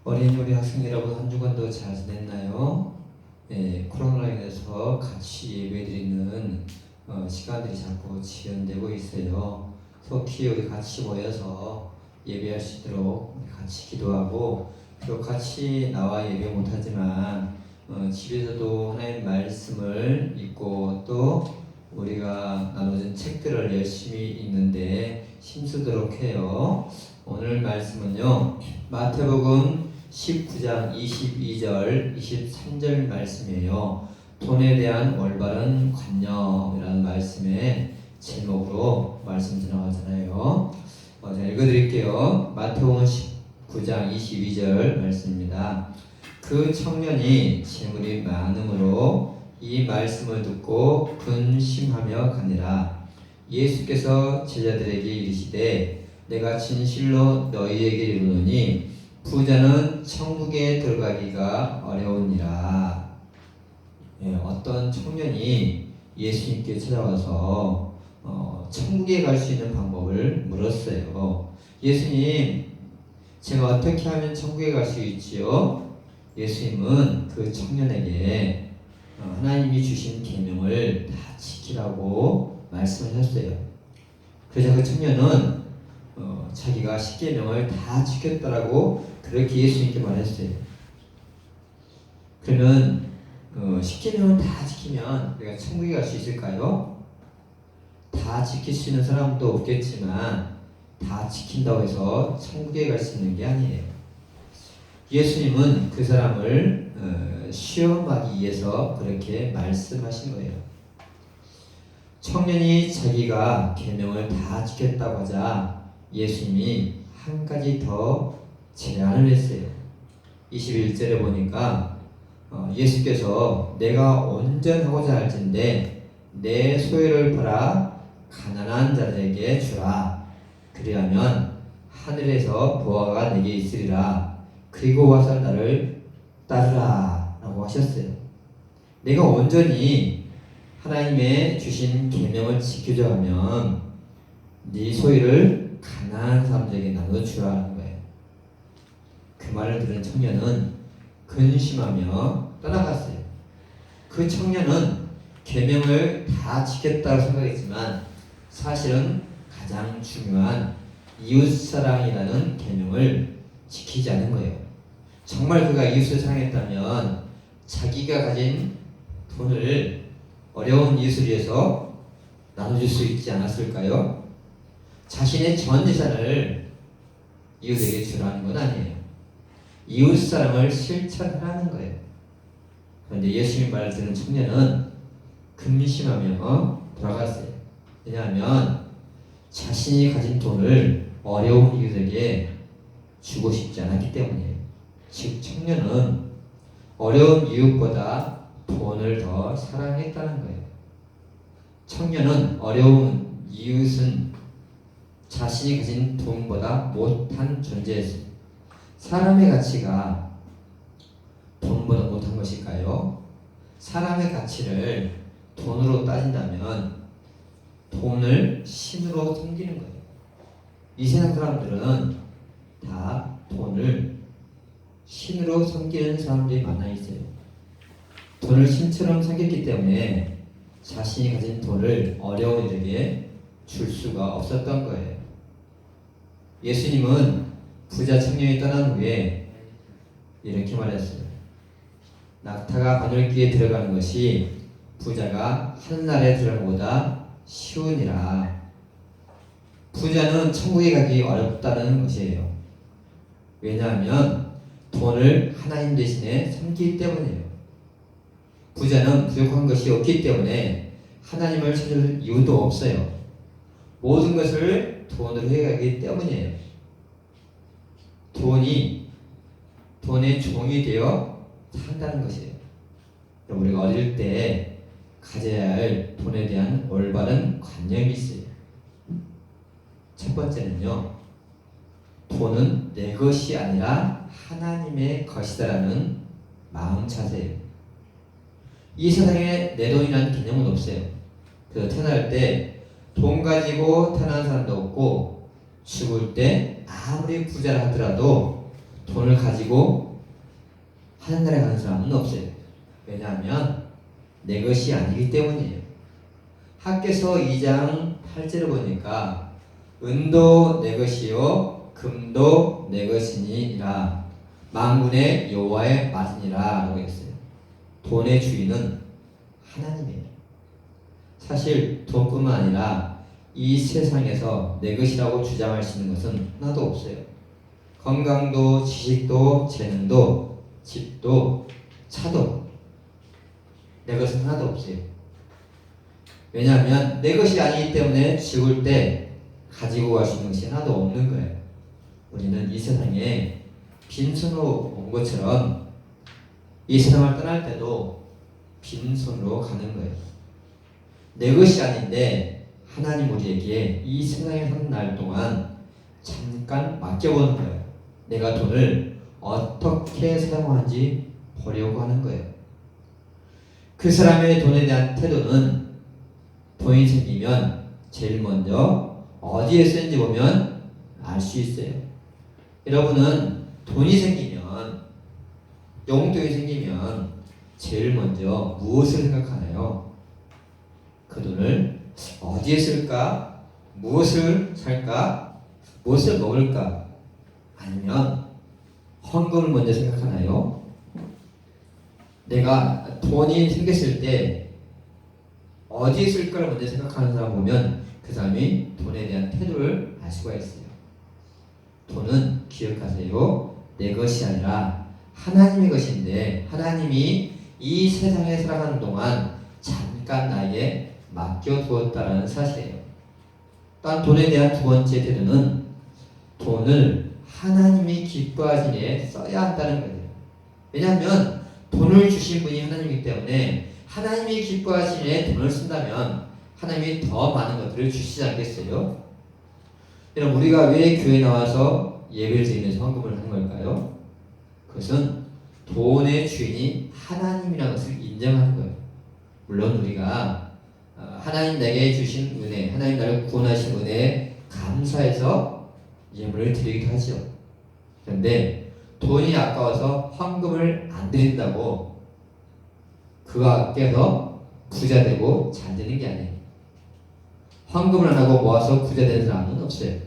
어린이 우리 학생 여러분 한 주간도 잘 지냈나요? 네, 코로나로 인해서 같이 예배드리는 시간들이 자꾸 지연되고 있어요. 속히 우리 같이 모여서 예배할 수 있도록 같이 기도하고 또 같이 나와 예배 못하지만 집에서도 하나님의 말씀을 읽고 또 우리가 나눠진 책들을 열심히 읽는데 힘쓰도록 해요. 오늘 말씀은요, 마태복음 19장 22절 23절 말씀이에요. 돈에 대한 올바른 관념이라는 말씀의 제목으로 말씀 지나가잖아요. 제가 읽어드릴게요. 마태복음 19장 22절 말씀입니다. 그 청년이 재물이 많음으로 이 말씀을 듣고 근심하며 가니라. 예수께서 제자들에게 이르시되 내가 진실로 너희에게 이르노니 부자는 천국에 들어가기가 어려우니라. 어떤 청년이 예수님께 찾아와서 천국에 갈 수 있는 방법을 물었어요. 예수님, 제가 어떻게 하면 천국에 갈 수 있지요? 예수님은 그 청년에게 하나님이 주신 계명을 다 지키라고 말씀하셨어요. 그래서 그 청년은 자기가 십계명을 다 지켰다라고 그렇게 예수님께 말했어요. 그러면 십계명을 다 지키면 우리가 천국에 갈 수 있을까요? 다 지킬 수 있는 사람도 없겠지만 다 지킨다고 해서 천국에 갈 수 있는 게 아니에요. 예수님은 그 사람을 시험하기 위해서 그렇게 말씀하신 거예요. 청년이 자기가 계명을 다 지켰다고 하자 예수님이 한 가지 더 제안을 했어요. 21절에 보니까 예수께서 내가 온전하고자 할진대 내 소유를 팔아 가난한 자들에게 주라. 그리하면 하늘에서 보화가 내게 있으리라. 그리고 와서 나를 따르라 라고 하셨어요. 내가 온전히 하나님의 주신 계명을 지키려 하면 네 소유를 가난한 사람들에게 나눠주라는 거예요. 그 말을 들은 청년은 근심하며 떠나갔어요. 그 청년은 계명을 다 지켰다고 생각했지만 사실은 가장 중요한 이웃사랑이라는 계명을 지키지 않은 거예요. 정말 그가 이웃을 사랑했다면 자기가 가진 돈을 어려운 이웃을 위해서 나눠줄 수 있지 않았을까요? 자신의 전 재산을 이웃에게 주라는 건 아니에요. 이웃사랑을 실천하라는 거예요. 그런데 예수님 말을 듣는 청년은 근심하며 돌아갔어요. 왜냐하면 자신이 가진 돈을 어려운 이웃에게 주고 싶지 않았기 때문이에요. 즉 청년은 어려운 이웃보다 돈을 더 사랑했다는 거예요. 청년은 어려운 이웃은 자신이 가진 돈보다 못한 존재였어요. 사람의 가치가 돈보다 못한 것일까요? 사람의 가치를 돈으로 따진다면 돈을 신으로 섬기는 거예요. 이 세상 사람들은 다 돈을 신으로 섬기는 사람들이 많아 있어요. 돈을 신처럼 섬겼기 때문에 자신이 가진 돈을 어려운 이들에게 줄 수가 없었던 거예요. 예수님은 부자 청년이 떠난 후에 이렇게 말했어요. 낙타가 바늘귀에 들어가는 것이 부자가 한날에 들어가는 것보다 쉬우니라. 부자는 천국에 가기 어렵다는 것이에요. 왜냐하면 돈을 하나님 대신에 섬기기 때문이에요. 부자는 부족한 것이 없기 때문에 하나님을 찾을 이유도 없어요. 모든 것을 돈으로 해가기 때문이에요. 돈의 종이 되어 산다는 것이에요. 우리가 어릴 때 가져야 할 돈에 대한 올바른 관념이 있어요. 첫 번째는요, 돈은 내 것이 아니라 하나님의 것이다라는 마음 자세예요. 이 세상에 내 돈이라는 개념은 없어요. 그래서 태어날 때 돈 가지고 태어난 사람도 없고 죽을 때 아무리 부자라 하더라도 돈을 가지고 하늘나라에 가는 사람은 없어요. 왜냐하면 내 것이 아니기 때문이에요. 학개서 2장 8절을 보니까 은도 내 것이요 금도 내 것이니라 만군의 여호와의 맞으니라 라고 했어요. 돈의 주인은 하나님이에요. 사실 돈뿐만 아니라 이 세상에서 내 것이라고 주장할 수 있는 것은 하나도 없어요. 건강도 지식도 재능도 집도 차도 내 것은 하나도 없어요. 왜냐하면 내 것이 아니기 때문에 죽을 때 가지고 갈 수 있는 것이 하나도 없는 거예요. 우리는 이 세상에 빈손으로 온 것처럼 이 세상을 떠날 때도 빈손으로 가는 거예요. 내 것이 아닌데 하나님 우리에게 이 세상에 사는 날 동안 잠깐 맡겨보는 거예요. 내가 돈을 어떻게 사용하는지 보려고 하는 거예요. 그 사람의 돈에 대한 태도는 돈이 생기면 제일 먼저 어디에 쓰는지 보면 알 수 있어요. 여러분은 돈이 생기면, 용돈이 생기면 제일 먼저 무엇을 생각하나요? 그 돈을 어디에 쓸까? 무엇을 살까? 무엇을 먹을까? 아니면 헌금을 먼저 생각하나요? 내가 돈이 생겼을 때 어디에 쓸까를 먼저 생각하는 사람 보면 그 사람이 돈에 대한 태도를 알 수가 있어요. 돈은 기억하세요. 내 것이 아니라 하나님의 것인데 하나님이 이 세상에 살아가는 동안 잠깐 나에게 맡겨두었다라는 사실이에요. 또한 돈에 대한 두 번째 태도는 돈을 하나님이 기뻐하시는 일에 써야 한다는 거예요. 왜냐하면 돈을 주신 분이 하나님이기 때문에 하나님이 기뻐하시는 일에 돈을 쓴다면 하나님이 더 많은 것들을 주시지 않겠어요? 여러분, 우리가 왜 교회에 나와서 예배를 드리면서 헌금을 하는 걸까요? 그것은 돈의 주인이 하나님이라는 것을 인정하는 거예요. 물론 우리가 하나님 내게 주신 은혜, 하나님 나를 구원하신 은혜에 감사해서 예물을 드리기도 하죠. 그런데 돈이 아까워서 헌금을 안 드린다고 그가 아껴서 부자 되고 잘 되는 게 아니에요. 헌금을 안 하고 모아서 부자 되는 사람은 없어요.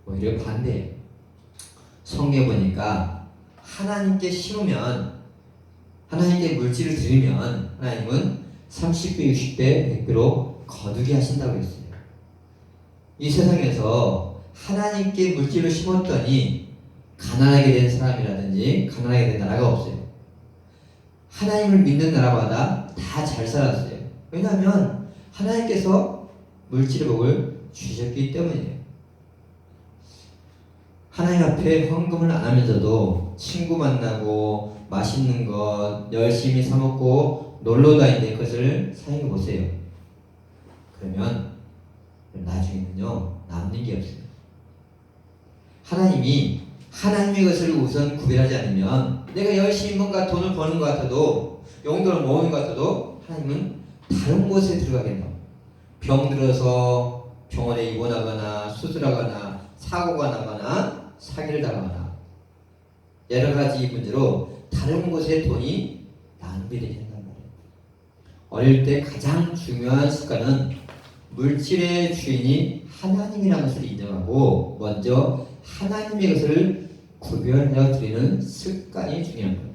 오히려 반대예요. 성경에 보니까 하나님께 심으면, 하나님께 물질을 드리면 하나님은 30배, 60배, 100배로 거두게 하신다고 했어요. 이 세상에서 하나님께 물질을 심었더니 가난하게 된 사람이라든지 가난하게 된 나라가 없어요. 하나님을 믿는 나라마다 다 잘 살았어요. 왜냐하면 하나님께서 물질의 복을 주셨기 때문이에요. 하나님 앞에 헌금을 안 하면서도 친구 만나고 맛있는 것 열심히 사 먹고 놀러 다니는 것을 사용해 보세요. 그러면 나중에는요 남는 게 없어요. 하나님이 하나님의 것을 우선 구별하지 않으면 내가 열심히 뭔가 돈을 버는 것 같아도 용돈을 모으는 것 같아도 하나님은 다른 곳에 들어가겠네요. 병 들어서 병원에 입원하거나 수술하거나 사고가 나거나 사기를 당하거나 여러 가지 문제로 다른 곳에 돈이 낭비되게 된단 말이에요. 어릴 때 가장 중요한 습관은 물질의 주인이 하나님이라는 것을 인정하고 먼저 하나님의 것을 구별하여 드리는 습관이 중요한 거예요.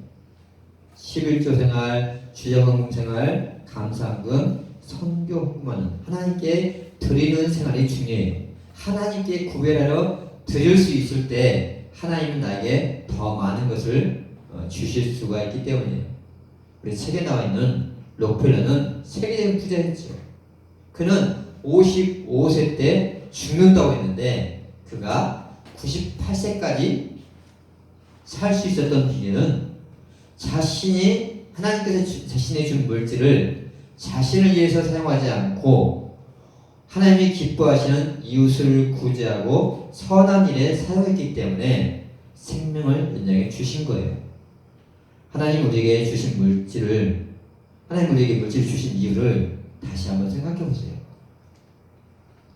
11조 생활, 주정헌금 생활, 감사헌금, 선교 헌금하는 하나님께 드리는 생활이 중요해요. 하나님께 구별하여 드릴 수 있을 때 하나님은 나에게 더 많은 것을 주실 수가 있기 때문이에요. 우리 책에 나와 있는 록펠러는 세계적인 부자였죠. 그는 55세 때 죽는다고 했는데 그가 98세까지 살 수 있었던 비결은 자신이 하나님께서 자신의 준 물질을 자신을 위해서 사용하지 않고 하나님이 기뻐하시는 이웃을 구제하고 선한 일에 사용했기 때문에 생명을 연장해 주신 거예요. 하나님 우리에게 주신 물질을, 하나님 우리에게 물질을 주신 이유를 다시 한번 생각해 보세요.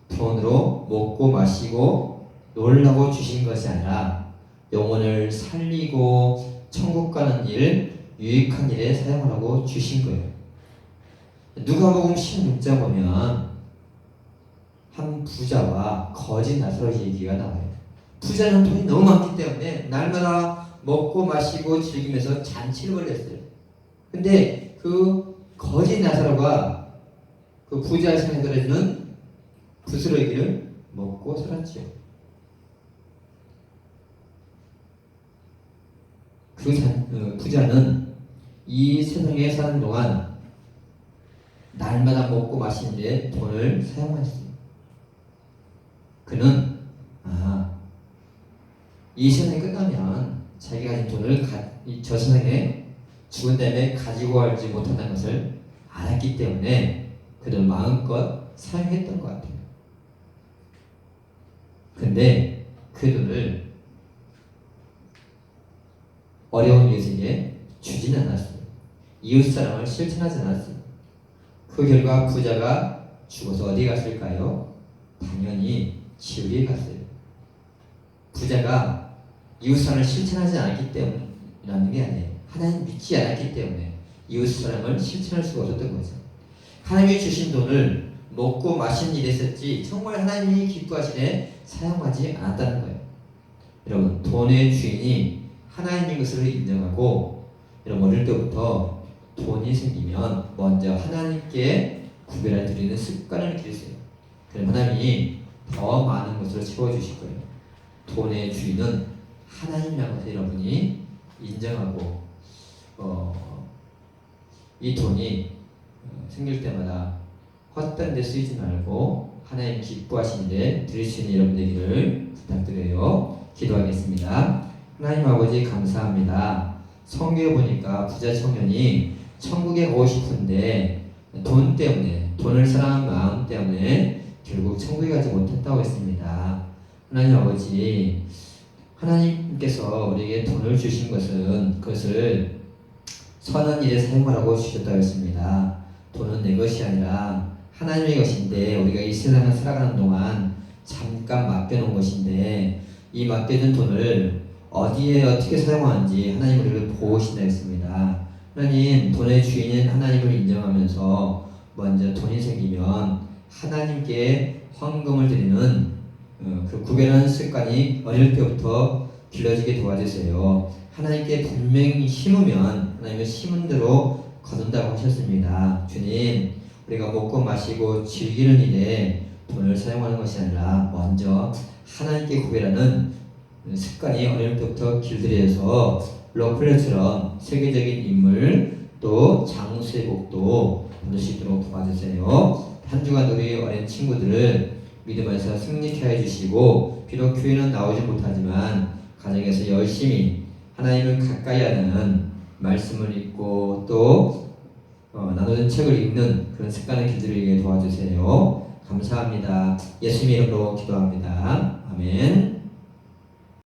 돈으로 먹고 마시고 놀라고 주신 것이 아니라 영혼을 살리고 천국 가는 일, 유익한 일에 사용하라고 주신 거예요. 누가복음 16장 보면 한 부자와 거지 나사로 얘기가 나와요. 부자는 돈이 너무 많기 때문에 날마다 먹고 마시고 즐기면서 잔치를 벌였어요. 근데 그 거지 나사로가 그 부자의 생에 들어주는 부스러기를 먹고 살았죠. 부자는 이 세상에 사는 동안 날마다 먹고 마시는 데 돈을 사용했어요. 그는 이 세상이 끝나면 자기가 가진 돈을 저 세상에 죽은 다음에 가지고 가지 못한다는 것을 알았기 때문에 그는 마음껏 사용했던 것 같아요. 근데 그 돈을 어려운 이웃에게 주지는 않았어요. 이웃사랑을 실천하지 않았어요. 그 결과 부자가 죽어서 어디 갔을까요? 당연히 지옥에 갔어요. 부자가 이웃사랑을 실천하지 않았기 때문이라는 게 아니에요. 하나님 믿지 않았기 때문에 이웃사랑을 실천할 수가 없었던 거죠. 하나님이 주신 돈을 먹고 마시는 일에 썼지 정말 하나님이 기뻐하시네 사용하지 않았다는 거예요. 여러분, 돈의 주인이 하나님인 것을 인정하고, 여러분 어릴 때부터 돈이 생기면 먼저 하나님께 구별해 드리는 습관을 기르세요. 그럼 하나님이 더 많은 것으로 채워주실 거예요. 돈의 주인은 하나님이라는 것을 여러분이 인정하고 이 돈이 생길 때마다 헛된 데 쓰이지 말고 하나님 기뻐하시는데 드릴 수 있는 여러분 되기를 부탁드려요. 기도하겠습니다. 하나님 아버지 감사합니다. 성경에 보니까 부자 청년이 천국에 가고 싶은데 돈 때문에, 돈을 사랑하는 마음 때문에 결국 천국에 가지 못했다고 했습니다. 하나님 아버지, 하나님께서 우리에게 돈을 주신 것은 그것을 선한 일에 사용하라고 주셨다고 했습니다. 돈은 내 것이 아니라 하나님의 것인데 우리가 이 세상을 살아가는 동안 잠깐 맡겨놓은 것인데 이 맡겨진 돈을 어디에 어떻게 사용하는지 하나님 우리를 보신다 했습니다. 하나님, 돈의 주인인 하나님을 인정하면서 먼저 돈이 생기면 하나님께 헌금을 드리는 그 구별하는 습관이 어릴 때부터 길러지게 도와주세요. 하나님께 분명히 심으면 하나님의 심은 대로 거둔다고 하셨습니다. 주님, 우리가 먹고 마시고 즐기는 일에 돈을 사용하는 것이 아니라 먼저 하나님께 구별하는 습관이 어릴 때부터 길들여서 록펠러처럼 세계적인 인물 또 장수의 복도 받을 수 있도록 도와주세요. 한 주간 우리 어린 친구들을 믿음에서 승리케 해주시고, 비록 교회는 나오지 못하지만 가정에서 열심히 하나님을 가까이 하는 말씀을 읽고 또 나누는 책을 읽는 그런 습관을 길들이게 도와주세요. 감사합니다. 예수님 이름으로 기도합니다. 아멘.